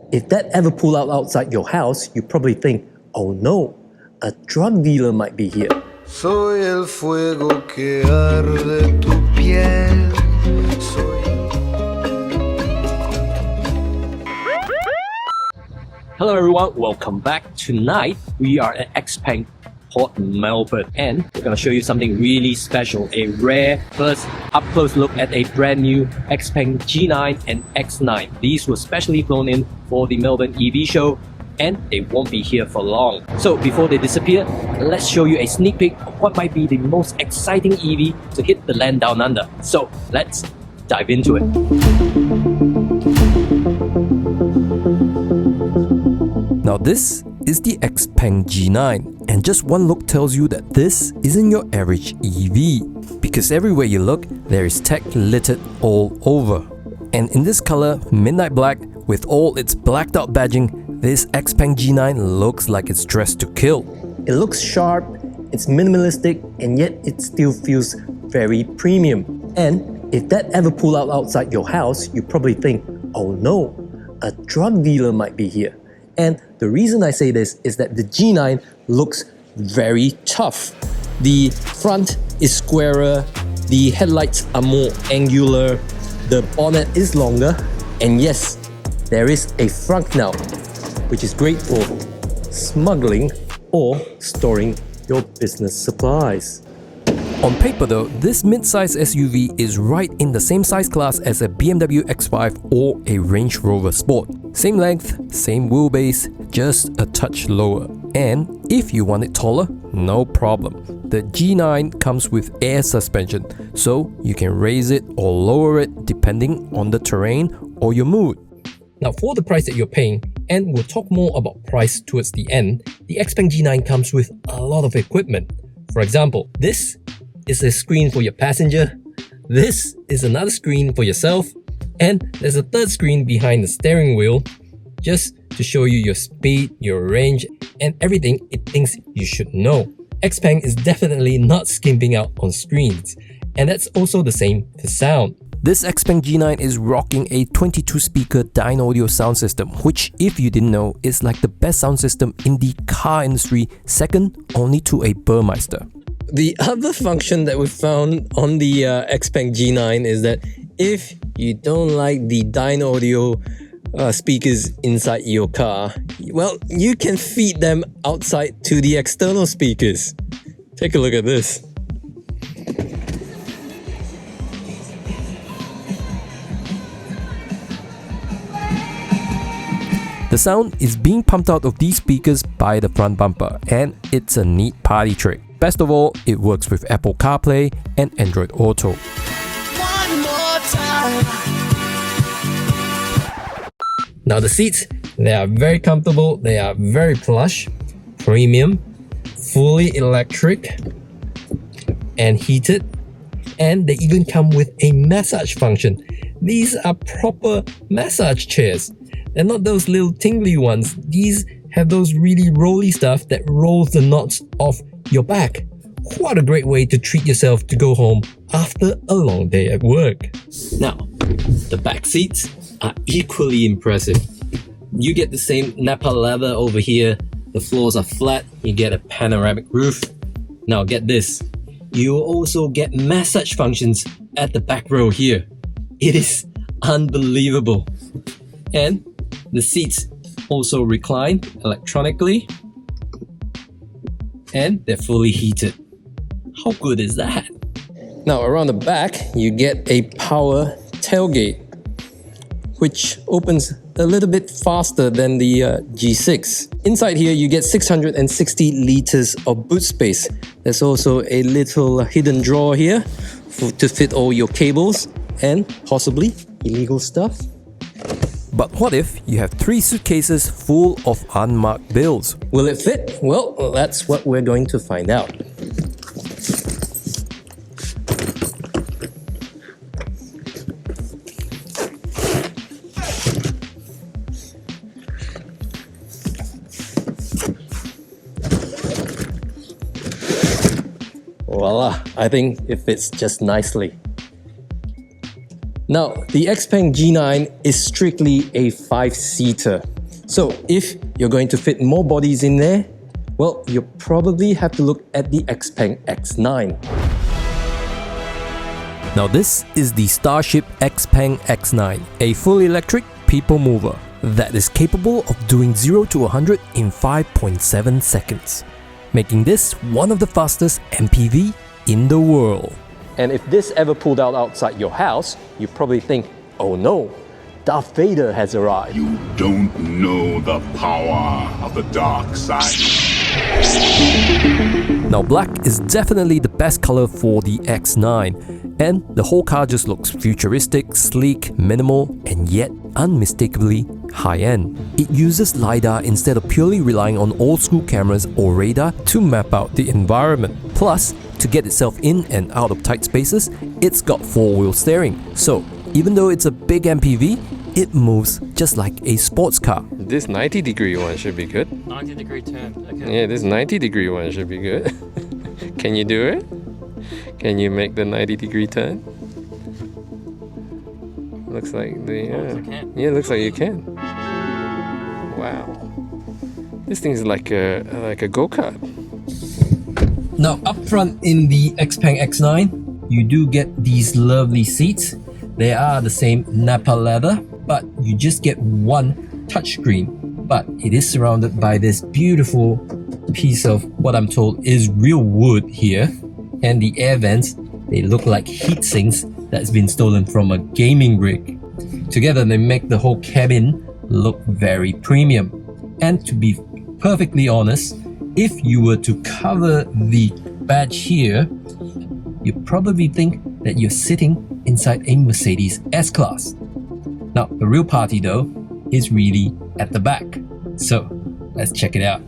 if that ever pull out outside your house, you probably think, oh no, a drug dealer might be here. Soy el fuego que arde tu piel. Hello everyone, welcome back. Tonight we are at Xpeng Port Melbourne and we're going to show you something really special, a rare first up-close look at a brand new Xpeng G9 and X9. These were specially flown in for the Melbourne EV show and they won't be here for long. So before they disappear, let's show you a sneak peek of what might be the most exciting EV to hit the land down under. So let's dive into it. Now this is the Xpeng G9, and just one look tells you that this isn't your average EV, because everywhere you look, there is tech littered all over. And in this color, midnight black, with all its blacked out badging, this Xpeng G9 looks like it's dressed to kill. It looks sharp, it's minimalistic, and yet it still feels very premium. And if that ever pull out outside your house, you probably think, oh no, a drug dealer might be here. And the reason I say this is that the G9 looks very tough. The front is squarer, the headlights are more angular, the bonnet is longer, and yes, there is a frunk now, which is great for smuggling or storing your business supplies. On paper though, this mid-size SUV is right in the same size class as a BMW X5 or a Range Rover Sport. Same length, same wheelbase, just a touch lower. And if you want it taller, no problem. The G9 comes with air suspension, so you can raise it or lower it depending on the terrain or your mood. Now for the price that you're paying, and we'll talk more about price towards the end, the Xpeng G9 comes with a lot of equipment. For example, this is a screen for your passenger, this is another screen for yourself, and there's a third screen behind the steering wheel just to show you your speed, your range, and everything it thinks you should know. Xpeng is definitely not skimping out on screens, and that's also the same for sound. This Xpeng G9 is rocking a 22-speaker Dynaudio sound system, which, if you didn't know, is like the best sound system in the car industry, second only to a Burmeister. The other function that we found on the Xpeng G9 is that if you don't like the Dynaudio speakers inside your car, well, you can feed them outside to the external speakers. Take a look at this. The sound is being pumped out of these speakers by the front bumper, and it's a neat party trick. Best of all, it works with Apple CarPlay and Android Auto. One more time. Now the seats, they are very comfortable, they are very plush, premium, fully electric, and heated, and they even come with a massage function. These are proper massage chairs. They're not those little tingly ones. These have those really rolly stuff that rolls the knots off your back. What a great way to treat yourself to go home after a long day at work. Now, the back seats are equally impressive. You get the same Napa leather over here. The floors are flat. You get a panoramic roof. Now get this. You will also get massage functions at the back row here. It is unbelievable. And the seats also recline electronically and they're fully heated. How good is that? Now around the back, you get a power tailgate, which opens a little bit faster than the G6. Inside here, you get 660 liters of boot space. There's also a little hidden drawer here to fit all your cables and possibly illegal stuff. But what if you have 3 suitcases full of unmarked bills? Will it fit? Well, that's what we're going to find out. Voila, I think it fits just nicely. Now, the Xpeng G9 is strictly a 5-seater. So if you're going to fit more bodies in there, well, you'll probably have to look at the Xpeng X9. Now this is the Starship Xpeng X9, a fully electric people mover that is capable of doing 0 to 100 in 5.7 seconds, making this one of the fastest MPV in the world. And if this ever pulled out outside your house, you probably think, oh no, Darth Vader has arrived. You don't know the power of the dark side. Now black is definitely the best color for the X9, and the whole car just looks futuristic, sleek, minimal, and yet unmistakably high-end. It uses Lidar instead of purely relying on old-school cameras or radar to map out the environment. Plus, to get itself in and out of tight spaces, it's got four-wheel steering. So, even though it's a big MPV, it moves just like a sports car. This 90-degree one should be good. 90-degree turn. Okay. Yeah, this 90-degrey one should be good. Can you do it? Can you make the 90-degree turn? Looks like yeah, looks like you can. Wow. This thing is like a go-kart. Now, up front in the Xpeng X9, you do get these lovely seats. They are the same Napa leather, but you just get one touchscreen. But it is surrounded by this beautiful piece of what I'm told is real wood here. And the air vents, they look like heat sinks that's been stolen from a gaming rig. Together, they make the whole cabin look very premium. And to be perfectly honest, if you were to cover the badge here, you probably think that you're sitting inside a Mercedes S-Class. Now, the real party though is really at the back. So, let's check it out.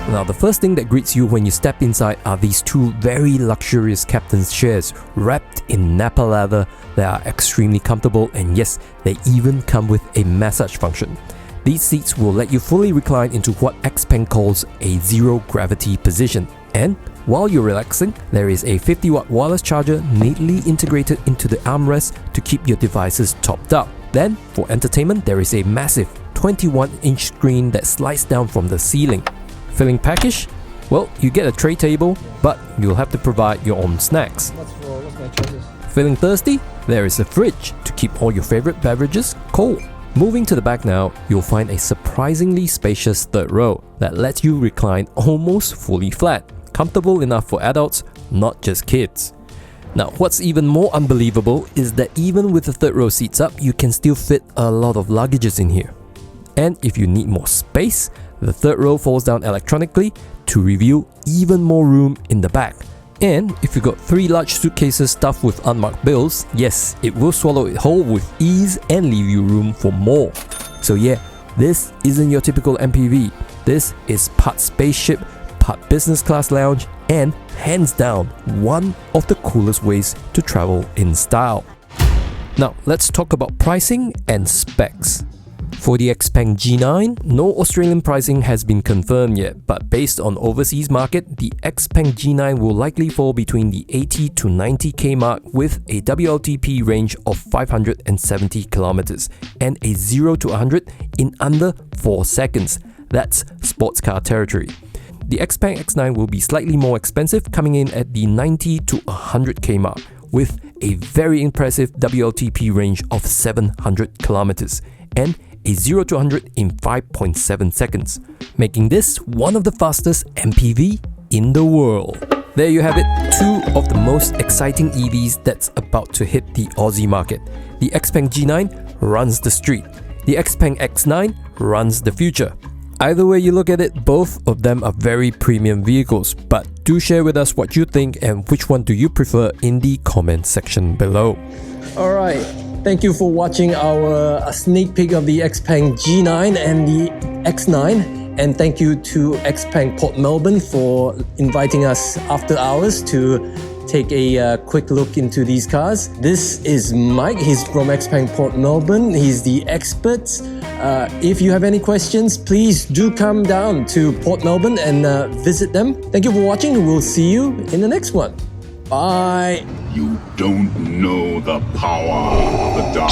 Now the first thing that greets you when you step inside are these two very luxurious captain's chairs wrapped in Napa leather that are extremely comfortable, and yes, they even come with a massage function. These seats will let you fully recline into what Xpeng calls a zero gravity position. And while you're relaxing, there is a 50-watt wireless charger neatly integrated into the armrest to keep your devices topped up. Then, for entertainment, there is a massive 21-inch screen that slides down from the ceiling. Filling package? Well, you get a tray table, but you'll have to provide your own snacks. What's my choices? Feeling thirsty? There is a fridge to keep all your favorite beverages cold. Moving to the back now, you'll find a surprisingly spacious third row that lets you recline almost fully flat, comfortable enough for adults, not just kids. Now, what's even more unbelievable is that even with the third row seats up, you can still fit a lot of luggages in here. And if you need more space, the third row falls down electronically to reveal even more room in the back. And if you got 3 large suitcases stuffed with unmarked bills, yes, it will swallow it whole with ease and leave you room for more. So yeah, this isn't your typical MPV. This is part spaceship, part business class lounge, and hands down, one of the coolest ways to travel in style. Now, let's talk about pricing and specs. For the Xpeng G9, no Australian pricing has been confirmed yet, but based on overseas market, the Xpeng G9 will likely fall between the 80 to 90k mark with a WLTP range of 570 kilometers and a 0 to 100 in under 4 seconds. That's sports car territory. The Xpeng X9 will be slightly more expensive, coming in at the 90 to 100k mark with a very impressive WLTP range of 700 kilometers and a 0 to 100 in 5.7 seconds, making this one of the fastest MPV in the world. There you have it, 2 of the most exciting EVs that's about to hit the Aussie market. The Xpeng G9 runs the street. The Xpeng X9 runs the future. Either way you look at it, both of them are very premium vehicles, but do share with us what you think and which one do you prefer in the comment section below. Alright, thank you for watching our sneak peek of the Xpeng G9 and the X9. And thank you to Xpeng Port Melbourne for inviting us after hours to take a quick look into these cars. This is Mike, he's from Xpeng Port Melbourne. He's the expert If you have any questions, please do come down to Port Melbourne and visit them. Thank you for watching, and we'll see you in the next one. Bye. You don't know the power of the dark.